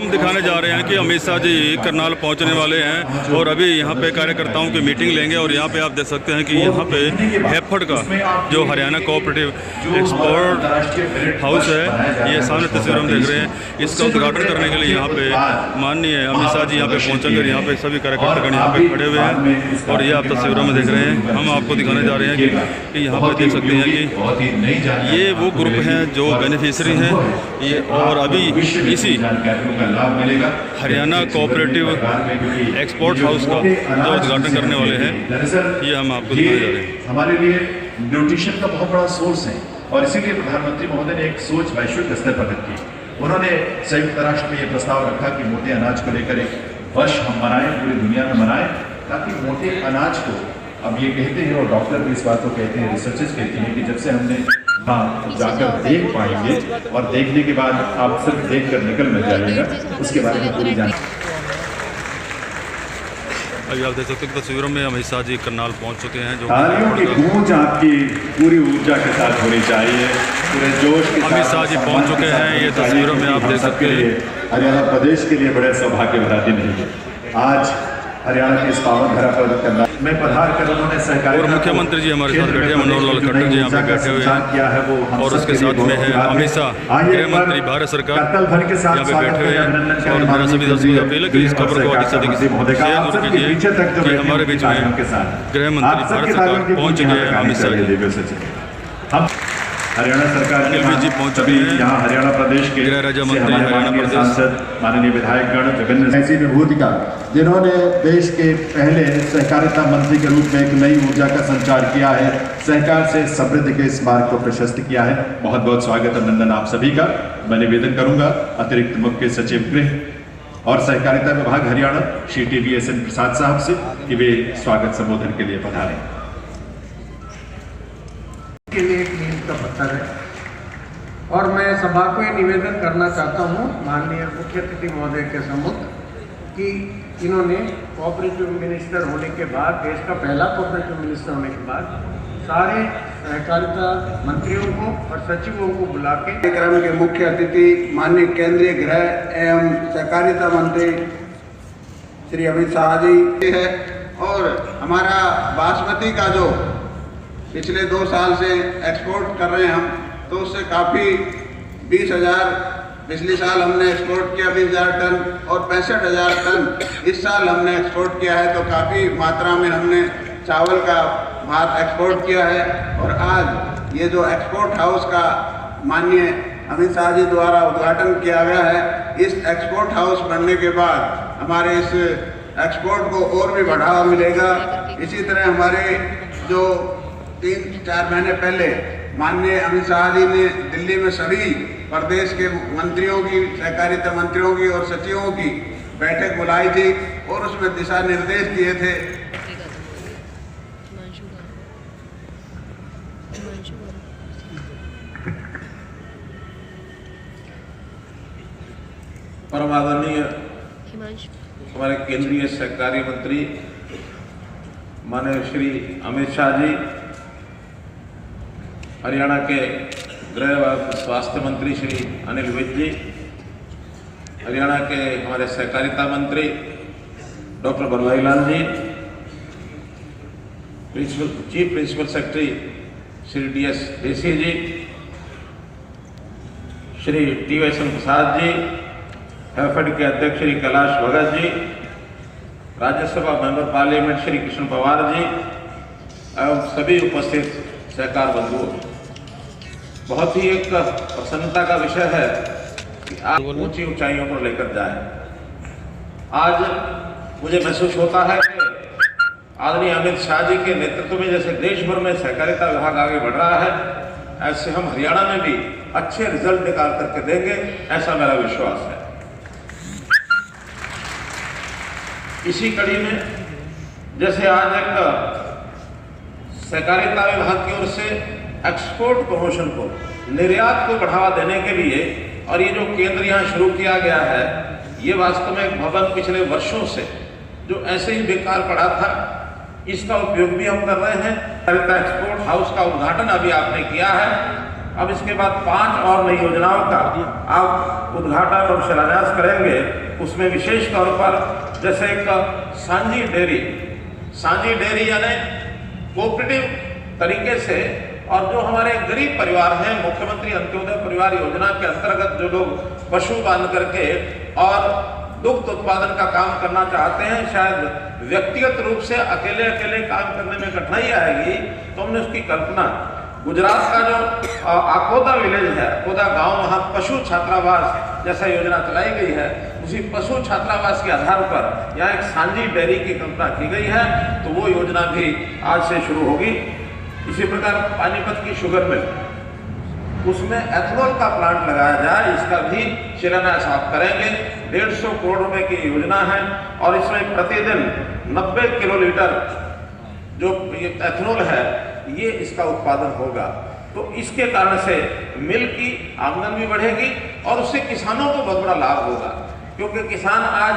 हम दिखाने जा रहे हैं कि अमित शाह जी करनाल पहुंचने वाले हैं और अभी यहाँ पे कार्यकर्ताओं की मीटिंग लेंगे और यहाँ पे आप देख सकते हैं कि यहाँ पे हैफर्ड का जो हरियाणा कोऑपरेटिव एक्सपोर्ट हाउस है, ये सामने तस्वीर हम देख रहे हैं। इसका उद्घाटन करने के लिए यहाँ पे माननीय अमित शाह जी यहाँ पे पहुँचकर यहाँ पे सभी कार्यकर्तागण यहाँ पे खड़े हुए हैं और ये आप तस्वीरों में देख रहे हैं। हम आपको दिखाने जा रहे हैं कि यहाँ पे देख सकते हैं कि ये वो ग्रुप हैं जो बेनिफिशरी हैं ये, और अभी इसी हरियाणा कोऑपरेटिव एक्सपोर्ट हाउस का जो उद्घाटन करने वाले हैं, ये हम आपको दिखाने जा रहे हैं। हमारे लिए न्यूट्रिशन का बहुत बड़ा सोर्स है और इसीलिए प्रधानमंत्री महोदय ने एक सोच वैश्विक स्तर पर रखी। उन्होंने संयुक्त राष्ट्र में ये प्रस्ताव रखा कि मोटे अनाज को लेकर एक वर्ष हम मनाएं, पूरी दुनिया में मनाएं, ताकि मोटे अनाज को, अब ये कहते हैं और डॉक्टर भी इस बात को कहते हैं, रिसर्चर्स कहते हैं कि जब से हमने जाकर देख पाएंगे और देखने के बाद आप सिर्फ देख कर निकल मत जाइएगा, उसके बारे में पूरी जानकारी। अभी आप देख सकते हैं तस्वीरों में अमित शाह जी करनाल पहुंच चुके हैं। जो तालियों की गूंज आपकी पूरी ऊर्जा के साथ होनी चाहिए, पूरे जोश के साथ। अमित शाह जी पहुंच चुके हैं, ये तस्वीरों में आप देख सकते हैं। हरियाणा प्रदेश के लिए बड़े सौभाग्य भरा दिन है आज, हरियाणा के इस पावन धरा पर करनाल में पधार कर उन्होंने सहकारी और मुख्यमंत्री जी हमारे साथ बैठे हैं, मनोहर लाल खट्टर जी यहाँ पे बैठे हुए हैं और उसके साथ में है अमित शाह गृह मंत्री भारत सरकार यहाँ पे बैठे हुए हैं। और मेरा सभी दर्शकों से अपील है कि इस खबर को अधिक से अधिक शेयर कीजिए कि हमारे बीच में गृह मंत्री भारत सरकार पहुँच गए हैं अमित शाह जी। हरियाणा सरकार के जी पहुंच चुके हैं, यहाँ हरियाणा प्रदेश के गृह राज्य मंत्री हरियाणा प्रदेश सांसद माननीय विधायकगण विभिन्न ऐसी विभूति का, जिन्होंने देश के पहले सहकारिता मंत्री के रूप में एक नई ऊर्जा का संचार किया है, सहकार से समृद्धि के इस मार्ग को प्रशस्त किया है। बहुत बहुत स्वागत अभिनंदन आप सभी का। मैं निवेदन करूंगा अतिरिक्त मुख्य सचिव गृह और सहकारिता विभाग हरियाणा श्री TVSN प्रसाद साहब से कि वे स्वागत संबोधन के लिए पधारें। के लिए एक नींव का पत्थर है और मैं सभा को ये निवेदन करना चाहता हूँ माननीय मुख्य अतिथि महोदय के सम्मुख कि इन्होंने कोऑपरेटिव मिनिस्टर होने के बाद, देश का पहला कोऑपरेटिव मिनिस्टर होने के बाद, सारे सहकारिता मंत्रियों को और सचिवों को बुला के कार्यक्रम के मुख्य अतिथि माननीय केंद्रीय गृह एवं सहकारिता मंत्री श्री अमित शाह जी है। और हमारा बासमती का जो पिछले 2 साल से एक्सपोर्ट कर रहे हैं हम, तो उससे काफ़ी 20,000 पिछले साल हमने एक्सपोर्ट किया 20,000 टन और 65,000 टन इस साल हमने एक्सपोर्ट किया है। तो काफ़ी मात्रा में हमने चावल का भात एक्सपोर्ट किया है। और आज ये जो एक्सपोर्ट हाउस का माननीय अमित शाह जी द्वारा उद्घाटन किया गया है, इस एक्सपोर्ट हाउस बनने के बाद हमारे इस एक्सपोर्ट को और भी बढ़ावा मिलेगा। इसी तरह हमारे जो 3-4 महीने पहले माननीय अमित शाह जी ने दिल्ली में सभी प्रदेश के मंत्रियों की, सहकारिता मंत्रियों की और सचिवों की बैठक बुलाई थी और उसमें दिशा निर्देश दिए थे। परम आदरणीय हमारे केंद्रीय सहकारी मंत्री माननीय श्री अमित शाह जी, हरियाणा के गृह व स्वास्थ्य मंत्री श्री अनिल विज जी, हरियाणा के हमारे सहकारिता मंत्री doctor Banwari Lal ji, chief principal secretary Shri DS Desi जी, श्री TVSN प्रसाद जी, हैफेड के अध्यक्ष श्री कैलाश भगत जी, राज्यसभा मेंबर पार्लियामेंट श्री कृष्ण पवार जी एवं सभी उपस्थित सहकार बंधुओं, बहुत ही एक प्रसन्नता का विषय है कि आप ऊंची ऊंचाइयों पर लेकर जाएं। आज मुझे महसूस होता है कि आदरणीय अमित शाह जी के नेतृत्व में जैसे देश भर में सहकारिता विभाग आगे बढ़ रहा है, ऐसे हम हरियाणा में भी अच्छे रिजल्ट निकाल करके देंगे, ऐसा मेरा विश्वास है। इसी कड़ी में जैसे आज एक सहकारिता विभाग की ओर से एक्सपोर्ट प्रमोशन को, निर्यात को बढ़ावा देने के लिए और ये जो केंद्र यहाँ शुरू किया गया है, ये वास्तव में एक भवन पिछले वर्षों से जो ऐसे ही बेकार पड़ा था, इसका उपयोग भी हम कर रहे हैं। सहकारिता एक्सपोर्ट हाउस का उद्घाटन अभी आपने किया है अब इसके बाद 5 और नई योजनाओं का आप उद्घाटन और शिलान्यास करेंगे। उसमें विशेष तौर पर जैसे एक सांझी डेयरी यानी कोऑपरेटिव तरीके से, और जो हमारे गरीब परिवार हैं, मुख्यमंत्री अंत्योदय परिवार योजना के अंतर्गत जो लोग पशु पालन करके और दुग्ध उत्पादन का काम करना चाहते हैं, शायद व्यक्तिगत रूप से अकेले काम करने में कठिनाई आएगी, तो हमने उसकी कल्पना गुजरात का जो आकोदा विलेज है, आकोदा गांव, वहाँ पशु छात्रावास जैसा योजना चलाई गई है, उसी पशु छात्रावास के आधार पर यहाँ एक सांझी डेयरी की कल्पना की गई है। तो वो योजना भी आज से शुरू होगी। इसी प्रकार पानीपत की शुगर मिल, उसमें एथेनॉल का प्लांट लगाया जाए, इसका भी शिलान्यास आप करेंगे। 150 करोड़ रुपए की योजना है और इसमें प्रतिदिन 90 किलोलीटर जो एथेनॉल है ये इसका उत्पादन होगा। तो इसके कारण से मिल की आमदनी भी बढ़ेगी और उससे किसानों को बहुत बड़ा लाभ होगा, क्योंकि किसान आज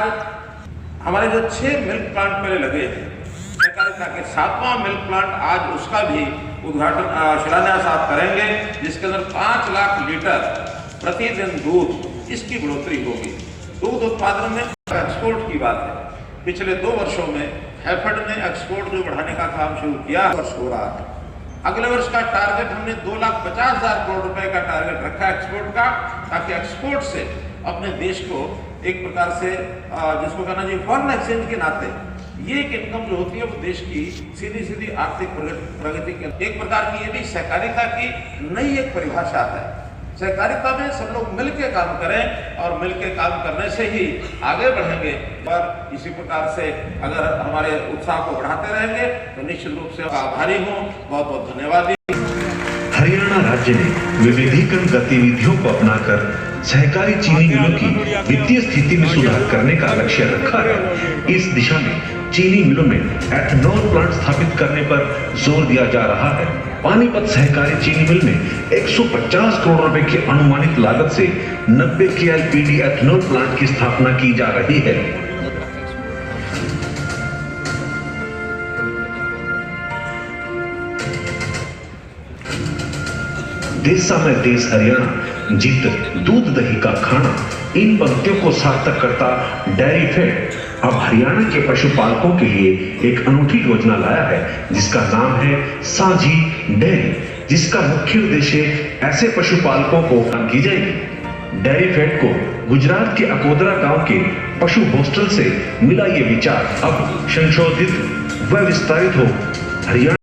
हमारे जो 6 मिल्क प्लांट पहले लगे हैं, सहकारिता के 7वां मिल्क प्लांट आज उसका भी उद्घाटन शिलान्यास आप करेंगे, जिसके अंदर 5 लाख लीटर प्रतिदिन दूध इसकी बढ़ोतरी होगी। दूध उत्पादन में एक्सपोर्ट की बात है। पिछले 2 वर्षों में हैफेड ने एक्सपोर्ट जो बढ़ाने का काम शुरू किया, वर्ष हो रहा है। अगले वर्ष का टारगेट हमने 2,50,000 करोड़ रुपए का टारगेट रखा है एक्सपोर्ट का, ताकि एक्सपोर्ट से अपने देश को एक प्रकार से जिसको कहना चाहिए फॉरेन एक्सचेंज के नाते ये एक इनकम जो होती है वो देश की सीधी आर्थिक प्रगति के एक प्रकार की, ये भी सहकारिता की नई एक परिभाषा है। सहकारिता में सब लोग मिलके काम करें और मिलके काम करने से ही आगे बढ़ेंगे। और इसी प्रकार से अगर हमारे उत्साह को बढ़ाते रहेंगे तो निश्चित रूप से आभारी हूँ। बहुत बहुत धन्यवाद। हरियाणा राज्य ने विविधीकरण गतिविधियों को अपनाकर सहकारी चीनी मिलों की वित्तीय स्थिति में सुधार करने का लक्ष्य रखा है। इस दिशा में चीनी मिलों में एथेनॉल प्लांट स्थापित करने पर जोर दिया जा रहा है। पानीपत सहकारी चीनी मिल में 150 करोड़ रुपए की अनुमानित लागत से 90 KLPD एथेनॉल प्लांट की स्थापना की जा रही है। देशा में देश हरियाणा, जीत दूध दही का खाना, इन पंक्तियों को सार्थक करता डेयरी फेड अब हरियाणा के पशुपालकों के लिए एक अनूठी योजना लाया है, जिसका नाम है साझी डेयरी, जिसका मुख्य उद्देश्य ऐसे पशुपालकों को काम की जाएगी। डेयरी फेड को गुजरात के अकोदरा गांव के पशु हॉस्टल से मिला ये विचार अब संशोधित व विस्तारित हो हरियाणा